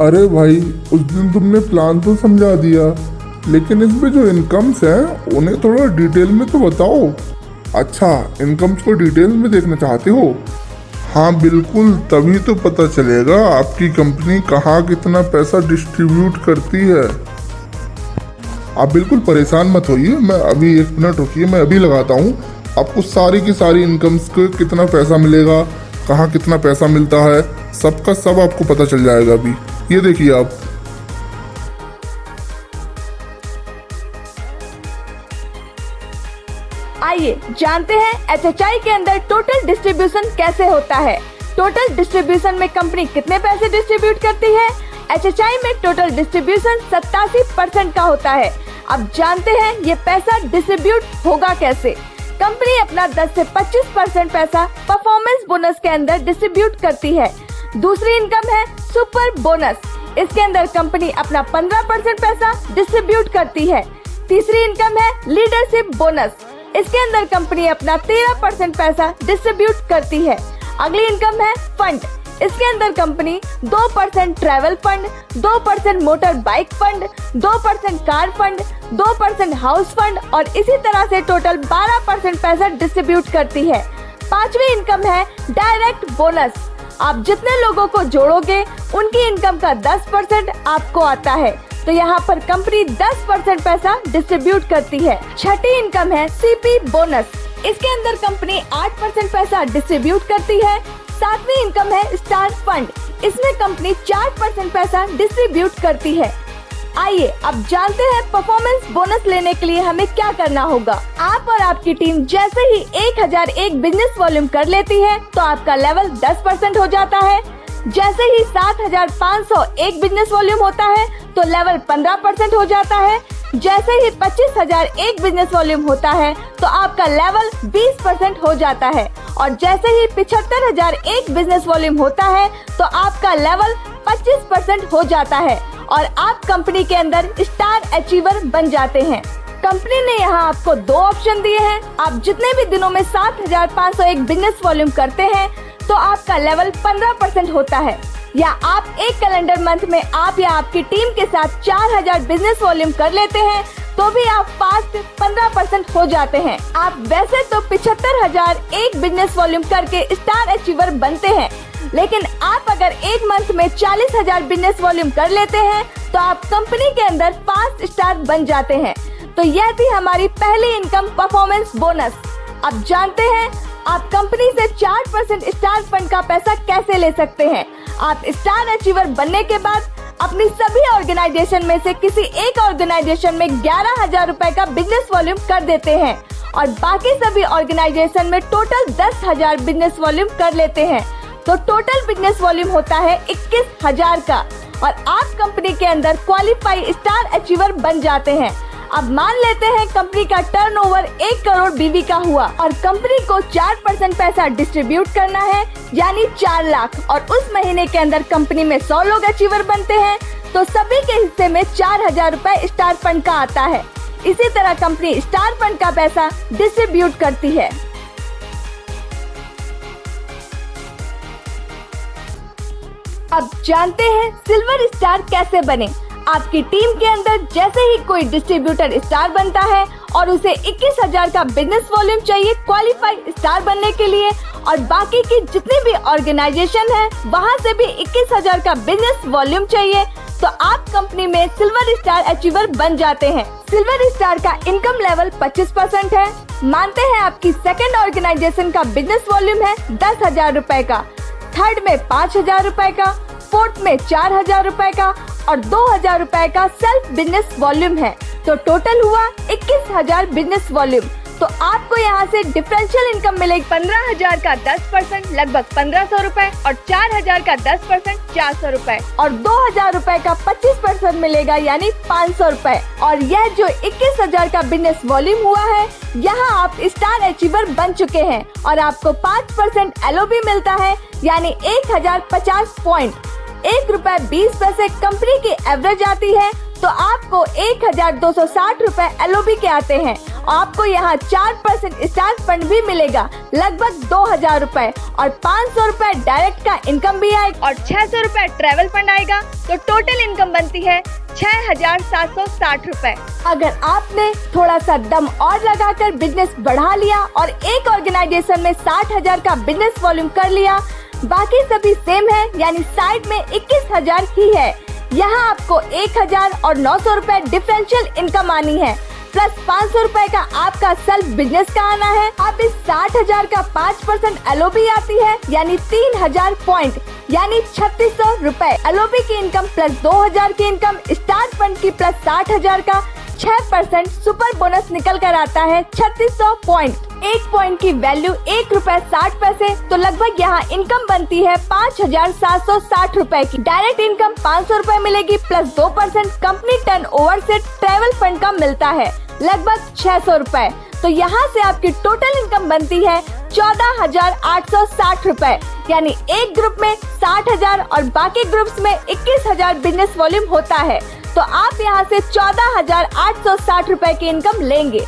अरे भाई, उस दिन तुमने प्लान तो समझा दिया, लेकिन इसमें जो इनकम्स हैं उन्हें थोड़ा डिटेल में तो बताओ। अच्छा, इनकम्स को डिटेल में देखना चाहते हो? हाँ बिल्कुल, तभी तो पता चलेगा आपकी कंपनी कहाँ कितना पैसा डिस्ट्रीब्यूट करती है। आप बिल्कुल परेशान मत होइए, मैं अभी 1 मिनट रुकिए, मैं अभी लगाता हूँ। आपको सारी की सारी इनकम्स को कितना पैसा मिलेगा, कहाँ कितना पैसा मिलता है, सबका सब आपको पता चल जाएगा। अभी ये देखिए आप। आइए जानते हैं एचएचआई के अंदर टोटल डिस्ट्रीब्यूशन कैसे होता है। टोटल डिस्ट्रीब्यूशन में कंपनी कितने पैसे डिस्ट्रीब्यूट करती है। एचएचआई में टोटल डिस्ट्रीब्यूशन 87% का होता है। अब जानते हैं ये पैसा डिस्ट्रीब्यूट होगा कैसे। कंपनी अपना 10 से 25% पैसा परफॉर्मेंस बोनस के अंदर डिस्ट्रीब्यूट करती है। दूसरी इनकम है सुपर बोनस, इसके अंदर कंपनी अपना 15% पैसा डिस्ट्रीब्यूट करती है। तीसरी इनकम है लीडरशिप बोनस, इसके अंदर कंपनी अपना 13% पैसा डिस्ट्रीब्यूट करती है। अगली इनकम है फंड, इसके अंदर company 2% travel fund, 2% motor bike fund, 2% car fund, 2% house fund और इसी तरह से टोटल 12% पैसा डिस्ट्रीब्यूट करती है। पांचवी इनकम है डायरेक्ट बोनस, आप जितने लोगों को जोड़ोगे उनकी इनकम का 10% आपको आता है, तो यहाँ पर कंपनी 10% पैसा डिस्ट्रीब्यूट करती है। छठी इनकम है सीपी बोनस, इसके अंदर कंपनी 8% पैसा डिस्ट्रीब्यूट करती है। सातवीं इनकम है स्टार फंड, इसमें कंपनी 4% पैसा डिस्ट्रीब्यूट करती है। आइए अब जानते हैं परफॉर्मेंस बोनस लेने के लिए हमें क्या करना होगा। आप और आपकी टीम जैसे ही 1001 बिजनेस वॉल्यूम कर लेती है तो आपका लेवल 10% हो जाता है। जैसे ही 7501 बिजनेस वॉल्यूम होता है तो लेवल 15% हो जाता है। जैसे ही 25001 बिजनेस वॉल्यूम होता है तो आपका लेवल 20% हो जाता है और जैसे ही 75001 बिजनेस वॉल्यूम होता है तो आपका लेवल 25% हो जाता है और आप कंपनी के अंदर स्टार अचीवर बन जाते हैं। कंपनी ने यहाँ आपको 2 ऑप्शन दिए हैं। आप जितने भी दिनों में 7501 बिजनेस वॉल्यूम करते हैं तो आपका लेवल 15% होता है, या आप एक कैलेंडर मंथ में आप या आपकी टीम के साथ 4000 बिजनेस वॉल्यूम कर लेते हैं तो भी आप फास्ट 15% हो जाते हैं। आप वैसे तो 75001 बिजनेस वॉल्यूम करके स्टार अचीवर बनते हैं, लेकिन आप अगर एक मंथ में 40000 बिजनेस वॉल्यूम कर लेते हैं तो आप कंपनी के अंदर फास्ट स्टार बन जाते हैं। तो यह थी हमारी पहली इनकम परफॉर्मेंस बोनस। अब जानते हैं आप कंपनी से 4% स्टार फंड का पैसा कैसे ले सकते हैं। आप स्टार अचीवर बनने के बाद अपनी सभी ऑर्गेनाइजेशन में से किसी एक ऑर्गेनाइजेशन में 11000 रुपए का बिजनेस वॉल्यूम कर देते हैं और बाकी सभी ऑर्गेनाइजेशन में टोटल 10000 बिजनेस वॉल्यूम कर लेते हैं, तो टोटल बिजनेस वॉल्यूम होता है 21000 का और आप कंपनी के अंदर क्वालिफाई स्टार अचीवर बन जाते हैं। अब मान लेते हैं कंपनी का टर्नओवर 1 करोड़ बीवी का हुआ और कंपनी को 4% पैसा डिस्ट्रीब्यूट करना है, यानी 4 लाख, और उस महीने के अंदर कंपनी में 100 लोग अचीवर बनते हैं तो सभी के हिस्से में 4000 रुपए स्टार फंड का आता है। इसी तरह कंपनी स्टार फंड का पैसा डिस्ट्रीब्यूट करती है। अब जानते हैं सिल्वर स्टार कैसे बने। आपकी टीम के अंदर जैसे ही कोई डिस्ट्रीब्यूटर स्टार बनता है और उसे 21000 का बिजनेस वॉल्यूम चाहिए क्वालिफाइड स्टार बनने के लिए और बाकी की जितनी भी ऑर्गेनाइजेशन है वहां से भी 21000 का बिजनेस वॉल्यूम चाहिए, तो आप कंपनी में सिल्वर स्टार अचीवर बन जाते हैं। सिल्वर स्टार का इनकम लेवल 25% है। मानते हैं आपकी सेकंड ऑर्गेनाइजेशन का बिजनेस वॉल्यूम है 10000 रुपए का, थर्ड में 5000 रुपए का, फोर्थ में 4000 रुपए का और 2000 रुपए का सेल्फ बिजनेस वॉल्यूम है, तो टोटल हुआ 21000 बिजनेस वॉल्यूम। तो आपको यहाँ से डिफरेंशियल इनकम मिलेगी 15000 का 10% लगभग 1500 रुपए और 4000 का 10% 400 रुपए और 2000 रुपए का 25% मिलेगा यानी 500 रुपए। और यह जो 21000 का बिजनेस वॉल्यूम हुआ है, यहाँ आप स्टार अचीवर बन चुके हैं और आपको 5% एलओबी मिलता है यानी 1050 पॉइंट। 1 रुपए 20 पैसे कंपनी की एवरेज आती है, तो आपको 1260 रुपए एलओबी के आते हैं आपको यहाँ 4% स्टार फंड भी मिलेगा, लगभग 2000 रुपए, और 500 रुपए डायरेक्ट का इनकम भी आएगा और 600 रुपए ट्रैवल फंड आएगा। तो टोटल इनकम बनती है 6760 रुपए। अगर आपने थोड़ा सा दम और लगाकर बिजनेस बढ़ा लिया और एक ऑर्गेनाइजेशन में 60,000 का बिजनेस वॉल्यूम कर लिया, बाकी सभी सेम है, यानी साइड में 21,000 ही है। यहाँ आपको 1000 और 900 रुपए डिफरेंशियल इनकम आनी है, प्लस 500 रुपए का आपका सेल्फ बिजनेस का आना है। अब इस 60,000 का 5% LOB आती है, यानी 3000 पॉइंट, यानी 3600 रुपए LOB की इनकम, प्लस 2000 की इनकम स्टार फंड की, प्लस 60,000 का 6% सुपर बोनस निकल कर आता है 3600 पॉइंट। एक पॉइंट की वैल्यू 1 रुपए 60 पैसे, तो लगभग यहाँ इनकम बनती है 5760 रुपए की। डायरेक्ट इनकम 500 रुपए मिलेगी, प्लस 2% कंपनी टर्नओवर से ट्रैवल फंड का मिलता है, लगभग 600 रुपए। तो यहाँ से आपकी टोटल इनकम बनती है 14,860 रुपए, यानी एक ग्रुप में 60,000 और बाकी ग्रुप्स में 21,000 बिजनेस वॉल्यूम होता है। तो आप यहाँ से 14,860 रुपए की इनकम लेंगे।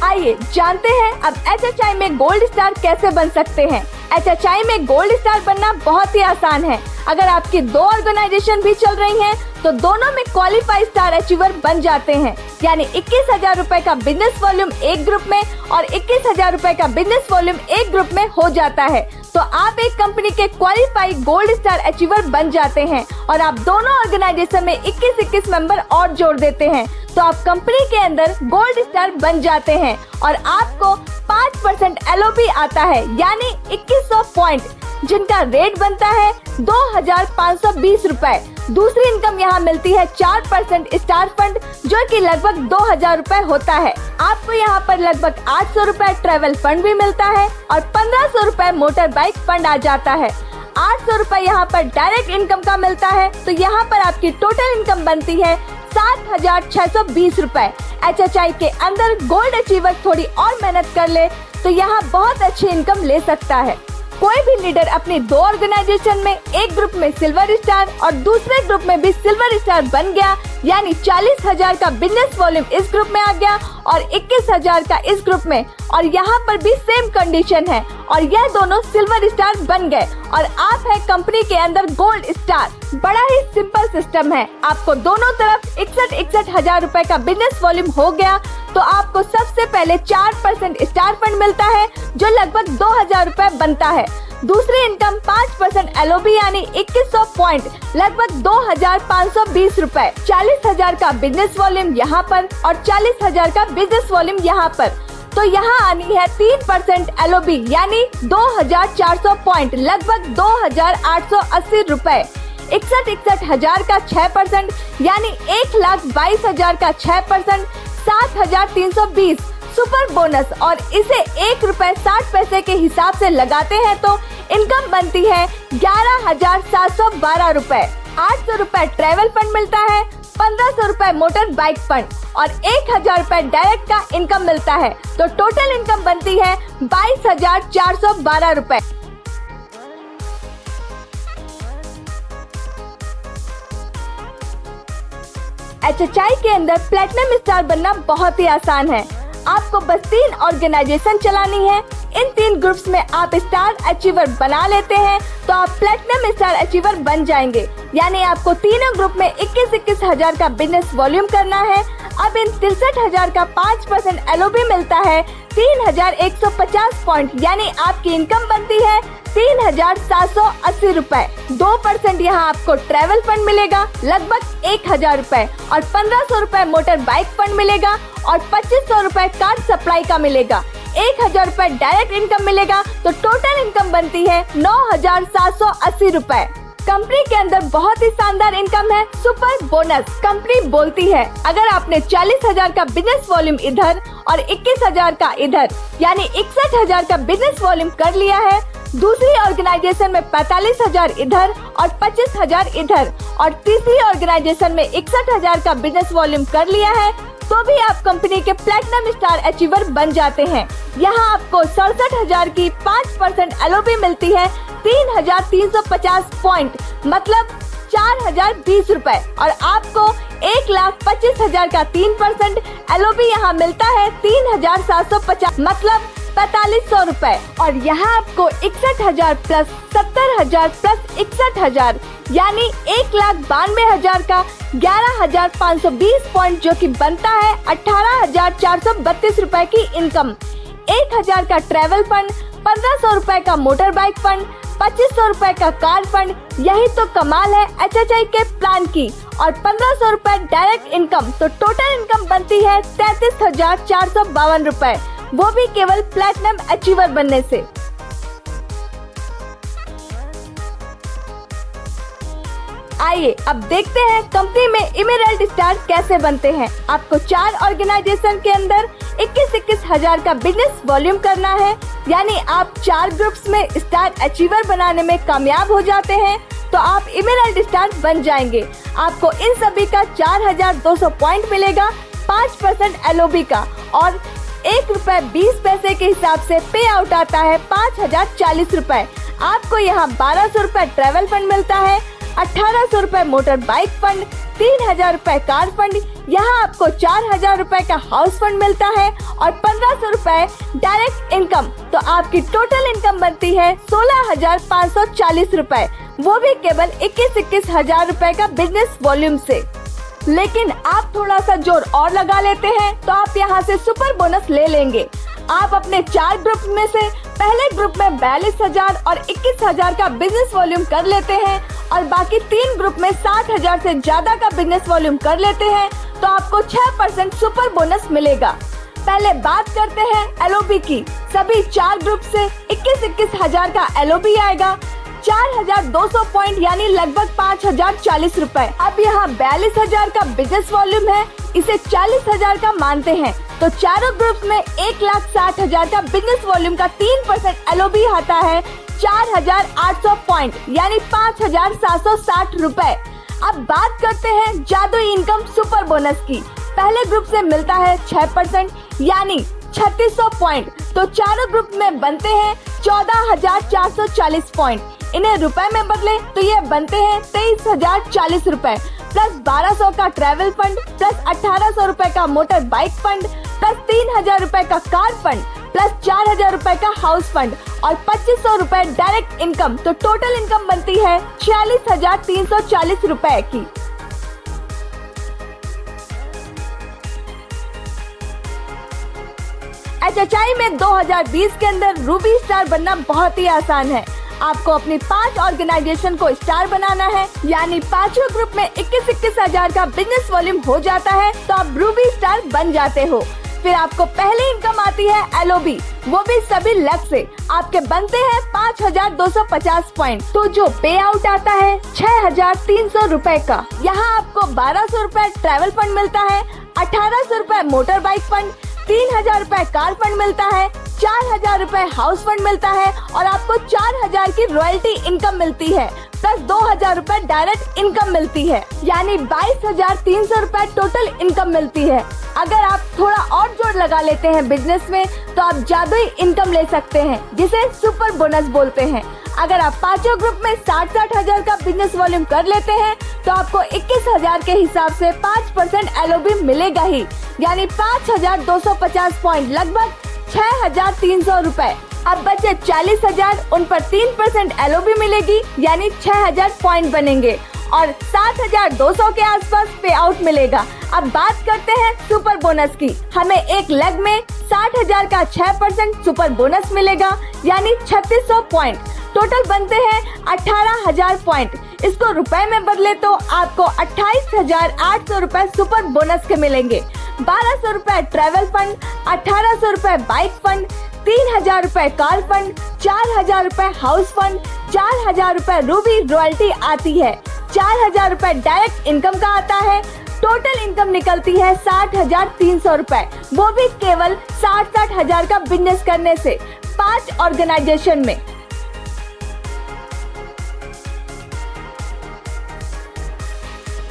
आइए जानते हैं अब HHI में गोल्ड स्टार कैसे बन सकते हैं। HHI में गोल्ड स्टार बनना बहुत ही आसान है। अगर आपकी 2 ऑर्गेनाइजेशन भी चल रही हैं, तो दोनों में क्वालिफाई स्टार अचीवर बन जाते हैं, यानी 21,000 रुपए का बिजनेस वॉल्यूम एक ग्रुप में और 21,000 रुपए का बिजनेस वॉल्यूम एक ग्रुप में हो जाता है। तो आप एक कंपनी के क्वालिफाई गोल्ड स्टार अचीवर बन जाते हैं और आप दोनों ऑर्गेनाइजेशन में 21 मेंबर और जोड़ देते हैं, तो आप कंपनी के अंदर गोल्ड स्टार बन जाते हैं और आपको 5% LOB आता है, यानी 2100 पॉइंट, जिनका रेट बनता है 2520 रुपए। दूसरी इनकम यहाँ मिलती है 4% स्टार फंड, जो कि लगभग 2000 रुपए होता है। आपको यहाँ पर लगभग 800 रुपए ट्रैवल फंड भी मिलता है और 1500 रुपए मोटर बाइक फंड आ जाता है। 800 रुपए यहाँ पर डायरेक्ट इनकम का मिलता है, तो यहाँ पर आपकी टोटल इनकम बनती है 7620 रुपए। HHI के अंदर गोल्ड अचीवर थोड़ी और मेहनत कर ले तो यहाँ बहुत अच्छी इनकम ले सकता है। कोई भी लीडर अपनी 2 ऑर्गेनाइजेशन में एक ग्रुप में सिल्वर स्टार और दूसरे ग्रुप में भी सिल्वर स्टार बन गया, यानी 40,000 का बिजनेस वॉल्यूम इस ग्रुप में आ गया और 21,000 का इस ग्रुप में, और यहाँ पर भी सेम कंडीशन है और यह दोनों सिल्वर स्टार बन गए और आप है कंपनी के अंदर गोल्ड स्टार। बड़ा ही सिंपल सिस्टम है। आपको दोनों तरफ 61,000 रुपए का बिजनेस वॉल्यूम हो गया, तो आपको सबसे पहले 4% स्टार फंड मिलता है, जो लगभग 2000 रुपए बनता है। दूसरी इनकम 5% LOB, यानी 2100 पॉइंट, लगभग 2520 रुपए। 40,000 का बिजनेस वॉल्यूम यहाँ पर और 40,000 का बिजनेस वॉल्यूम यहाँ पर, तो यहाँ आनी है 3% LOB, यानी 2400 पॉइंट, लगभग 2880 रुपए। 61,000 का 6%, यानी 1,22,000 का 6%, 7,320 सुपर बोनस, और इसे 1 रुपए 60 पैसे के हिसाब से लगाते हैं तो इनकम बनती है 11,712 रुपए। 800 रुपए ट्रैवल फंड मिलता है, 1500 रुपए मोटर बाइक फंड और 1000 रुपए डायरेक्ट का इनकम मिलता है, तो टोटल इनकम बनती है 22,412 रुपए। HHI के अंदर प्लेटिनम स्टार बनना बहुत ही आसान है। आपको बस 3 ऑर्गेनाइजेशन चलानी है। इन 3 ग्रुप्स में आप स्टार अचीवर बना लेते हैं तो आप प्लेटिनम स्टार अचीवर बन जाएंगे, यानी आपको तीनों ग्रुप में 21,000 का बिजनेस वॉल्यूम करना है। अब इन 63,000 का 5% LOB मिलता है 3,150 पॉइंट, यानी आपकी इनकम बनती है 3,780 रुपए। 2% यहाँ आपको ट्रैवल फंड मिलेगा, लगभग 1,000 रुपए, और 1500 रुपए मोटर बाइक फंड मिलेगा और 2500 रुपए कार सप्लाई का मिलेगा। 1,000 रुपए डायरेक्ट इनकम मिलेगा, तो टोटल इनकम बनती है 9,780 रुपए। कंपनी के अंदर बहुत ही शानदार इनकम है, सुपर बोनस। कंपनी बोलती है अगर आपने 40,000 का बिजनेस वॉल्यूम इधर और 21,000 का इधर, यानी 61,000 का बिजनेस वॉल्यूम कर लिया है, दूसरी ऑर्गेनाइजेशन में 45,000 इधर और 25,000 इधर, और तीसरी ऑर्गेनाइजेशन में 61,000 का बिजनेस वॉल्यूम कर लिया है, तो भी आप कंपनी के प्लेटिनम स्टार अचीवर बन जाते हैं। यहाँ आपको 67,000 की 5% LOB मिलती है, 3,350 पॉइंट, मतलब 4,020 रुपए और आपको 1,25,000 का 3% LOB यहाँ मिलता है 3,750 मतलब 4,500 रुपए और यहाँ आपको 61,000 प्लस 70,000 प्लस 61,000 यानी 1,92,000 का 11,520 पॉइंट जो कि बनता है 18,432 रुपए की इनकम। 1,000 का ट्रेवल फंड, 1,500 रुपए का मोटर बाइक फंड, 2,500 रुपए का कार फंड, यही तो कमाल है HHI के प्लान की। और 1,500 रुपए डायरेक्ट इनकम, तो टोटल इनकम बनती है 33,452 रुपए, वो भी केवल प्लैटिनम अचीवर बनने से। आइए अब देखते हैं कंपनी में इमेरल्ड स्टार कैसे बनते हैं। आपको 4 ऑर्गेनाइजेशन के अंदर 21-21 हजार का बिजनेस वॉल्यूम करना है, यानी आप 4 ग्रुप्स में स्टार अचीवर बनाने में कामयाब हो जाते हैं तो आप इमेरल्ड स्टार बन जाएंगे। आपको इन सभी का 4,200 पॉइंट मिलेगा, 5% LOB का और ₹1.20 के हिसाब से पे आउट आता है 5,040 रुपए। आपको यहाँ 1,200 रुपए ट्रेवल फंड मिलता है, 1,800 रुपए मोटर बाइक फंड, 3,000 रुपए कार फंड, यहाँ आपको 4,000 रुपए का हाउस फंड मिलता है और 1,500 रुपए डायरेक्ट इनकम। तो आपकी टोटल इनकम बनती है 16,540 रुपए, वो भी केवल 21-21 हजार रुपए का बिजनेस वॉल्यूम से। लेकिन आप थोड़ा सा जोर और लगा लेते हैं तो आप यहाँ से सुपर बोनस ले लेंगे। आप अपने 4 ग्रुप में से पहले ग्रुप में 42,000 और 21,000 का बिजनेस वॉल्यूम कर लेते हैं और बाकी 3 ग्रुप में 60,000 से ज्यादा का बिजनेस वॉल्यूम कर लेते हैं तो आपको 6% सुपर बोनस मिलेगा। पहले बात करते हैं LOB की। सभी 4 ग्रुप से 21-21 हजार का LOB आएगा, 4,200 पॉइंट यानी लगभग 5,040 रुपए। अब यहाँ 42,000 का बिजनेस वॉल्यूम है, इसे 40,000 का मानते हैं तो चारों ग्रुप्स में 1,60,000 का बिजनेस वॉल्यूम का 3% LOB आता है 4,800 पॉइंट यानी 5,760 रुपए। अब बात करते हैं जादुई इनकम सुपर बोनस की। पहले ग्रुप से मिलता है 6% यानी 3,600 पॉइंट, तो चारों ग्रुप में बनते हैं 14,440 पॉइंट। इन्हें रुपए में बदले तो ये बनते हैं 23,040 रुपए प्लस 1,200 का ट्रैवल फंड प्लस 1,800 रुपए का मोटर बाइक फंड प्लस 3,000 रुपए का कार फंड प्लस 4,000 रुपए का हाउस फंड और 2,500 रुपए डायरेक्ट इनकम। तो टोटल इनकम बनती है 46,340 रुपए की। HHI में 2020 के अंदर रूबी स्टार बनना बहुत ही आसान है। आपको अपनी 5 ऑर्गेनाइजेशन को स्टार बनाना है, यानी 5 ग्रुप में 21-21 हजार का बिजनेस वॉल्यूम हो जाता है तो आप रूबी स्टार बन जाते हो। फिर आपको पहले इनकम आती है LOB, वो भी सभी लक से। आपके बनते हैं 5,250 पॉइंट, तो जो पे आउट आता है 6,300 रुपए का। यहाँ आपको 1,200 रुपए ट्रैवल फंड मिलता है, 1,800 रुपए मोटर बाइक फंड, 3,000 रुपए कार फंड मिलता है, 4,000 रुपए हाउस फंड मिलता है और आपको 4,000 की रॉयल्टी इनकम मिलती है प्लस 2,000 रुपए डायरेक्ट इनकम मिलती है, यानी 22,300 रुपए टोटल इनकम मिलती है। अगर आप थोड़ा और जोर लगा लेते हैं बिजनेस में तो आप जादुई इनकम ले सकते हैं, जिसे सुपर बोनस बोलते हैं। अगर आप 5 ग्रुप में 60-60 हजार का बिजनेस वॉल्यूम कर लेते हैं तो आपको 21,000 के हिसाब से 5% LOB मिलेगा ही, यानी 5,250 पॉइंट लगभग 6,300 रुपए। अब बचे 40,000, उन पर 3% LOB मिलेगी यानी 6,000 पॉइंट बनेंगे और 7,200 के आसपास पे आउट मिलेगा। अब बात करते हैं सुपर बोनस की। हमें एक लेग में 60,000 का 6% सुपर बोनस मिलेगा यानी 3,600 पॉइंट। टोटल बनते हैं 18,000 पॉइंट। इसको रुपए में बदले तो आपको 28,800 रुपए सुपर बोनस के मिलेंगे। 1,200 रुपए ट्रैवल फंड, 1,800 रुपए बाइक फंड, 3,000 रुपए कार फंड, 4,000 रुपए हाउस फंड, 4,000 रुपए रूबी रॉयल्टी आती है, 4,000 रुपए डायरेक्ट इनकम का आता है। टोटल इनकम निकलती है 60,300 रुपए, वो भी केवल 60-60 हजार का बिजनेस करने से 5 ऑर्गेनाइजेशन में।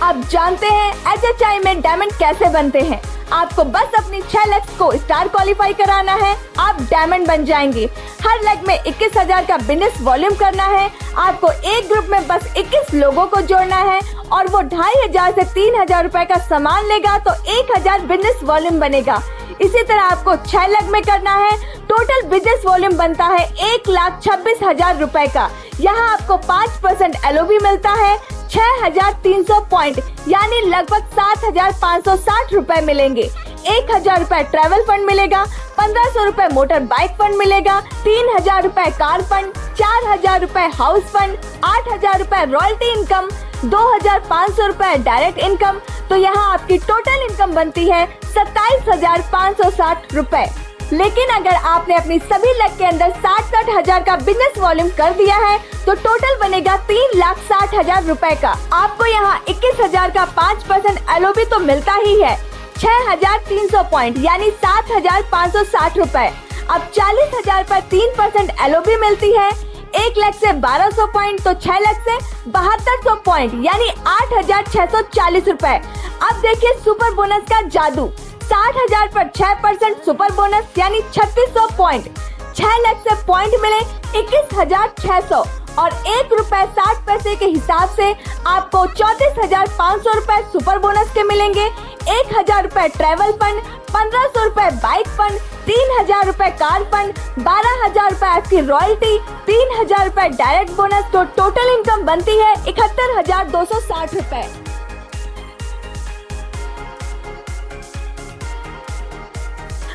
अब जानते हैं HHI में डायमंड कैसे बनते हैं। आपको बस अपनी 6 लेग्स को स्टार क्वालिफाई कराना है, आप डायमंड बन जाएंगे। हर लेग में 21,000 का बिजनेस वॉल्यूम करना है। आपको एक ग्रुप में बस 21 लोगों को जोड़ना है और वो 2,500 से 3,000 रुपए का सामान लेगा तो 1,000 बिजनेस वॉल्यूम बनेगा। इसी तरह आपको 6 लेग में करना है। टोटल बिजनेस वॉल्यूम बनता है 1,26,000 रुपए का। यहाँ आपको 5% LOB मिलता है, 6,300 पॉइंट यानी लगभग 7,560 रुपए मिलेंगे। 1,000 रुपए ट्रैवल फंड मिलेगा, 1,500 रुपए मोटर बाइक फंड मिलेगा, 3,000 रुपए कार फंड, 4,000 रुपए हाउस फंड, 8,000 रुपए रॉयल्टी इनकम, 2,500 रुपए डायरेक्ट इनकम। तो यहाँ आपकी टोटल इनकम बनती है 27,560 रुपए। लेकिन अगर आपने अपनी सभी लेग के अंदर 60 हजार का बिजनेस वॉल्यूम कर दिया है तो टोटल बनेगा 3,60,000 रुपए का। आपको यहाँ 21,000 का 5% LOB तो मिलता ही है, 6,300 पॉइंट यानी 7,560 रुपए। अब 40,000 पर 3% LOB मिलती है। 1 लाख से 1,200 पॉइंट तो 6 लाख से 7,200 पॉइंट यानी 8,640 रुपए। अब देखिए सुपर बोनस का जादू। 60,000 पर 6% सुपर बोनस यानी 3,600 पॉइंट। 6 लाख से पॉइंट मिले 21,600 और 1 रुपए 60 पैसे के हिसाब से आपको 34,500 रुपए सुपर बोनस के मिलेंगे। 1,000 रुपए ट्रैवल फंड, 1,500 रुपए बाइक फंड, 3,000 रुपए कार फंड, 12,000 रुपए आपकी रॉयल्टी, 3,000 रुपए डायरेक्ट बोनस। तो टोटल इनकम बनती है 71,260 रुपए।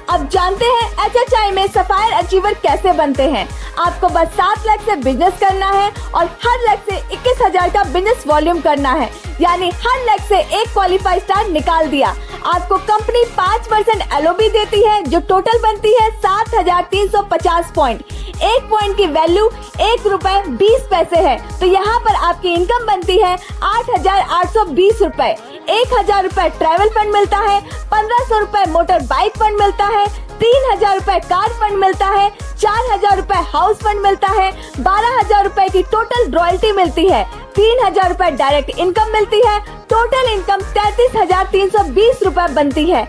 अब जानते हैं HHI में सफायर अचीवर कैसे बनते हैं। आपको बस 7 लाख से बिजनेस करना है और हर लाख से 21,000 का बिजनेस वॉल्यूम करना है, यानी हर लाख से एक क्वालिफाई स्टार निकाल दिया। आपको कंपनी 5% LOB देती है जो टोटल बनती है 7,350 पॉइंट। 1 पॉइंट की वैल्यू 1 रुपए 20 पैसे है, तो यहाँ पर आपकी इनकम बनती है 8,820 रुपए। 1,000 रुपए ट्रैवल फंड मिलता है, 1,500 रुपए मोटर बाइक फंड मिलता है, 3,000 रुपए कार फंड मिलता है, 4,000 रुपए हाउस फंड मिलता है, 12,000 रुपए की टोटल रॉयल्टी मिलती है, 3,000 रुपए डायरेक्ट इनकम मिलती है। टोटल इनकम 33,320 रुपए बनती है।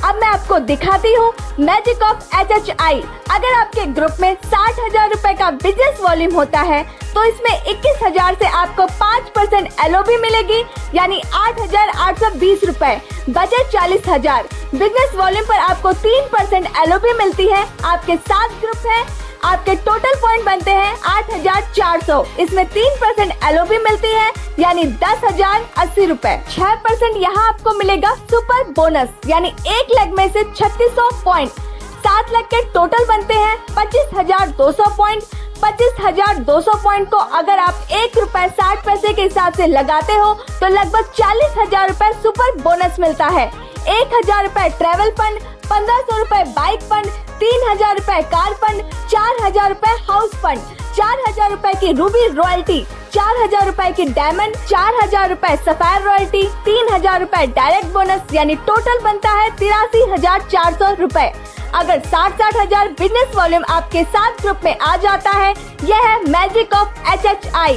अब मैं आपको दिखाती हूँ मैजिक ऑफ HHI। अगर आपके ग्रुप में 60,000 रुपए का बिजनेस वॉल्यूम होता है तो इसमें 21,000 से आपको 5% LOB मिलेगी यानी 8,820 रुपए, बचे 40,000। बिजनेस वॉल्यूम पर आपको 3% LOB मिलती है। आपके 7 ग्रुप है, आपके टोटल पॉइंट बनते हैं 8,400। इसमें 3% LOB मिलती है यानी 10,080 रुपए। 6% यहाँ आपको मिलेगा सुपर बोनस यानी 1 लाख में से 3,600 पॉइंट। 7 लाख के टोटल बनते हैं 25,200 पॉइंट। 25,200 पॉइंट को अगर आप 1 रुपए 60 पैसे के हिसाब से लगाते हो तो लगभग 40,000 रुपए सुपर बोनस मिलता है। 1,000 रुपए ट्रैवल फंड, 1,500 रुपए बाइक फंड, 3,000 रुपए कार फंड, 4,000 रुपए हाउस फंड, 4,000 रुपए की रूबी रॉयल्टी, 4,000 रुपए की डायमंड, 4,000 रुपए सफायर रॉयल्टी, 3,000 रुपए डायरेक्ट बोनस यानी टोटल बनता है 83,400 रुपए। अगर 60,000 बिजनेस वॉल्यूम आपके 7 ग्रुप में आ जाता है, यह है मैजिक ऑफ HHI।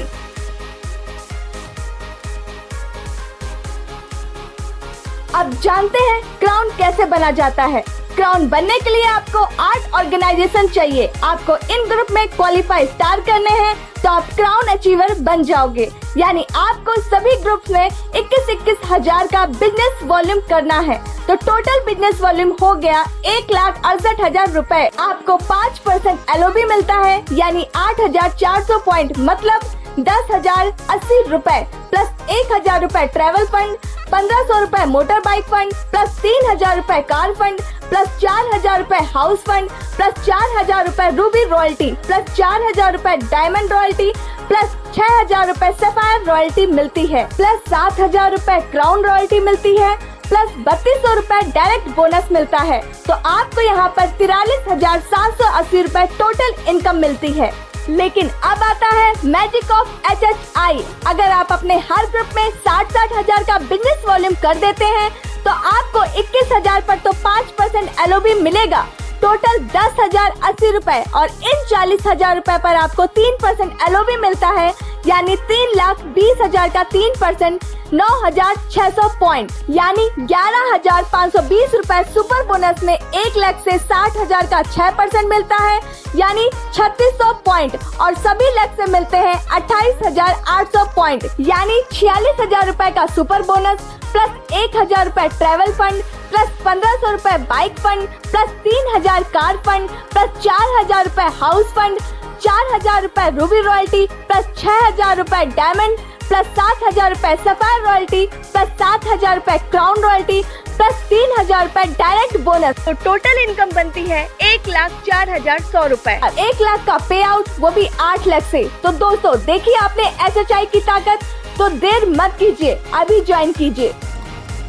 अब जानते हैं क्राउन कैसे बना जाता है। क्राउन बनने के लिए आपको 8 ऑर्गेनाइजेशन चाहिए। आपको इन ग्रुप में क्वालिफाई स्टार करने हैं तो आप क्राउन अचीवर बन जाओगे, यानी आपको सभी ग्रुप में 21,000 हजार का बिजनेस वॉल्यूम करना है। तो टोटल बिजनेस वॉल्यूम हो गया 1,68,000 रुपए। आपको 5% LOB मिलता है यानी 8,400 पॉइंट मतलब 10,080 रुपए प्लस 1,000 रुपए ट्रैवल फंड, 1,500 रुपए मोटर बाइक फंड प्लस 3,000 रुपए कार फंड प्लस 4,000 रुपए हाउस फंड प्लस 4,000 रुपए रूबी रॉयल्टी प्लस 4,000 रुपए डायमंड रॉयल्टी प्लस 6,000 रुपए सफायर रॉयल्टी मिलती है प्लस 7,000 रुपए क्राउन रॉयल्टी मिलती है प्लस 3,200 रुपए डायरेक्ट बोनस मिलता है। तो आपको यहाँ पर 43,780 रुपए टोटल इनकम मिलती है। लेकिन अब आता है मैजिक ऑफ HHI। अगर आप अपने हर ग्रुप में 60 हजार का बिजनेस वॉल्यूम कर देते हैं तो आपको 21,000 पर तो 5% LOB मिलेगा, टोटल 10,080 रुपए और इन 40,000 रुपए पर आपको 3% LOB मिलता है यानी 3,20,000 का 3% 9,600 पॉइंट यानी 11,520 रुपए सुपर बोनस में 1 लाख से 60,000 का 6% मिलता है यानी 3,600 पॉइंट और सभी लक से मिलते हैं 28,800 पॉइंट यानी 46,000 रुपए का सुपर बोनस प्लस 1,000 रुपए ट्रैवल फंड प्लस 1,500 रुपए bike fund plus 3,000 car fund plus 4,000 रुपए हाउस फंड 4,000 रुपए रूबी रॉयल्टी प्लस 6,000 रुपए डायमंड प्लस 7,000 रुपए सफायर रॉयल्टी प्लस 7,000 रुपए क्राउन रॉयल्टी प्लस 3,000 रुपए डायरेक्ट बोनस। तो टोटल इनकम बनती है 1,04,100 रुपए। 1 लाख का पे आउट वो भी 8 लाख से। तो दोस्तों देखिए आपने HHI की ताकत, तो देर मत कीजिए, अभी ज्वाइन कीजिए।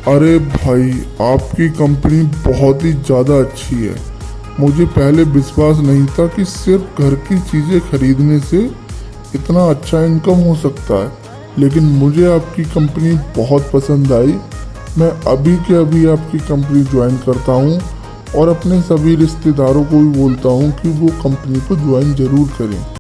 अरे भाई, आपकी कंपनी बहुत ही ज़्यादा अच्छी है। मुझे पहले विश्वास नहीं था कि सिर्फ घर की चीज़ें खरीदने से इतना अच्छा इनकम हो सकता है, लेकिन मुझे आपकी कंपनी बहुत पसंद आई। मैं अभी के अभी आपकी कंपनी ज्वाइन करता हूँ और अपने सभी रिश्तेदारों को भी बोलता हूँ कि वो कंपनी को ज्वाइन ज़रूर करें।